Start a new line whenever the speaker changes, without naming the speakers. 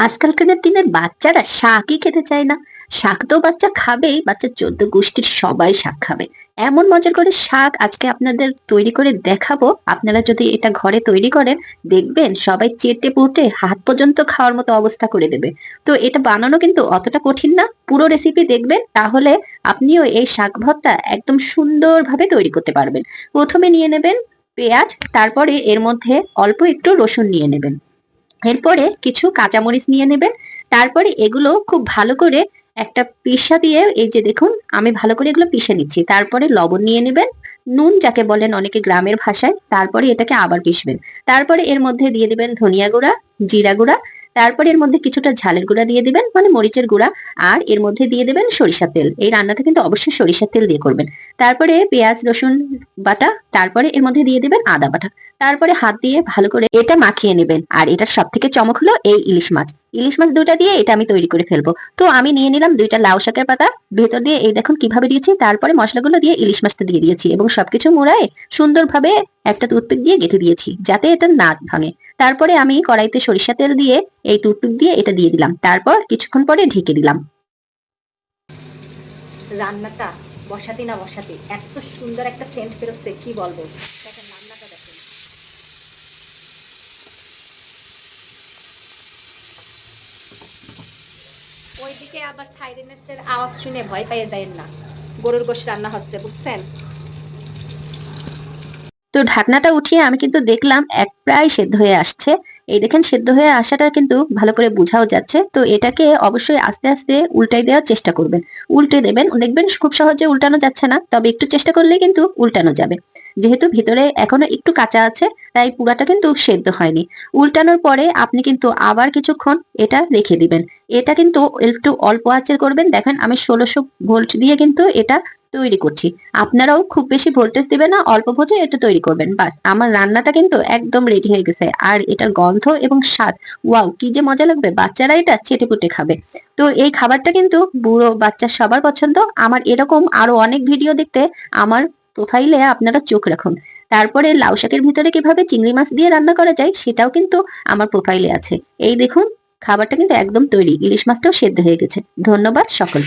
আজকালকার দিনের বাচ্চারা শাকই খেতে চায় না। শাক তো বাচ্চা খাবেই, বাচ্চা 14 গোষ্ঠীর সবাই শাক খাবে। এমন মজার করে শাক আজকে আপনাদের তৈরি করে দেখাবো। আপনারা যদি এটা ঘরে তৈরি করেন, দেখবেন সবাই চেটে পুটে হাত পর্যন্ত খাওয়ার মতো অবস্থা করে দেবে। তো এটা বানানো কিন্তু অতটা কঠিন না। পুরো রেসিপি দেখবেন, তাহলে আপনিও এই শাক ভর্তা একদম সুন্দরভাবে তৈরি করতে পারবেন। প্রথমে নিয়ে নেবেন পেঁয়াজ, তারপরে এর মধ্যে অল্প একটু রসুন নিয়ে নেবেন। এরপরে কিছু কাঁচামরিচ নিয়ে নেবেন। তারপরে এগুলো খুব ভালো করে একটা পিষা দিয়ে, এই যে দেখুন আমি ভালো করে এগুলো পিষে নিচ্ছি। তারপরে লবণ নিয়ে নেবেন, নুন যাকে বলেন অনেকে গ্রামের ভাষায়। তারপরে এটাকে আবার পিষবেন। তারপরে এর মধ্যে দিয়ে দিবেন ধনিয়া গুঁড়া, জিরা গুঁড়া। তারপরে এর মধ্যে কিছুটা ঝালের গুঁড়া দিয়ে দিবেন, মানে মরিচের গুঁড়া। আর এর মধ্যে দিয়ে দিবেন সরিষার তেল। এই রান্নাটা কিন্তু অবশ্যই সরিষার তেল দিয়ে করবেন। তারপরে পেঁয়াজ রসুন বাটা, তারপরে এর মধ্যে দিয়ে দিবেন আদা বাটা। তারপরে হাত দিয়ে ভালো করে এটা মাখিয়ে নেবেন। আর এটার সব থেকে চমক হলো এই ইলিশ মাছ। ইলিশ মাছ দুটা দিয়ে এটা আমি তৈরি করে ফেলবো। তো আমি নিয়ে নিলাম দুইটা লাউ শাকের পাতা, ভেতর দিয়ে এই দেখুন কিভাবে দিয়েছি। তারপরে মশলাগুলো দিয়ে ইলিশ মাছটা দিয়ে দিয়েছি এবং সবকিছু মোড়ায় সুন্দরভাবে একটা টুথপিক দিয়ে গেঁথে দিয়েছি, যাতে এটা না ভাঙে। তারপরে আমি কড়াইতে সরিষা তেল দিয়ে এই টুথপিক দিয়ে এটা দিয়ে দিলাম। তারপর কিছুক্ষণ পরে ঢেকে দিলাম।
রান্নাটা বসাতে না বসাতে এত সুন্দর একটা সেন্ট বেরোচ্ছে, কি বলবো। দেখেন রান্নাটা দেখেন। ওইদিকে আবার সাইরেনের আওয়াজ শুনে ভয় পেয়ে যায় না, গরুর গোশ রান্না হচ্ছে, বুঝছেন।
তো ঢাকনাটা উঠিয়ে আমি কিন্তু দেখলাম এক প্রায় সেদ্ধ হয়ে আসছে। এই দেখেন সেদ্ধ হয়ে আসাটা কিন্তু ভালো করে বোঝাও যাচ্ছে। তো এটাকে অবশ্যই আস্তে আস্তে উল্টাই দেওয়ার চেষ্টা করবেন। উল্টে দেবেন, দেখবেন খুব সহজে উল্টানো যাচ্ছে না, তবে একটু চেষ্টা করলে কিন্তু উল্টানো যাবে। যেহেতু ভিতরে এখনো একটু কাঁচা আছে, তাই পুরাটা কিন্তু সেদ্ধ হয়নি। উল্টানোর পরে আপনি কিন্তু আবার কিছুক্ষণ এটা রেখে দিবেন। এটা কিন্তু একটু অল্প আঁচে করবেন। দেখেন আমি 1600 ভোল্ট দিয়ে কিন্তু এটা তৈরি করছি। আপনারাও খুব বেশি ভোল্টেজ দিবেন না, অল্প ভোজে এটা তৈরি করবেন। বাস, আমার রান্নাটা কিন্তু একদম রেডি হয়ে গেছে। আর এটার গন্ধ এবং স্বাদ, ওয়াও, কি যে মজা লাগবে! বাচ্চারা এটা চেটেপুটে খাবে। তো এই খাবারটা কিন্তু বুড়ো বাচ্চা সবার পছন্দ। আমার এরকম আরো অনেক ভিডিও দেখতে আমার প্রোফাইলে আপনারা চোখ রাখুন। তারপরে লাউ শাকের ভিতরে কিভাবে চিংড়ি মাছ দিয়ে রান্না করা যায় সেটাও কিন্তু আমার প্রোফাইলে আছে। এই দেখুন, খাবারটা কিন্তু একদম তৈরি। ইলিশ মাছটাও সেদ্ধ হয়ে গেছে। ধন্যবাদ সকলকে।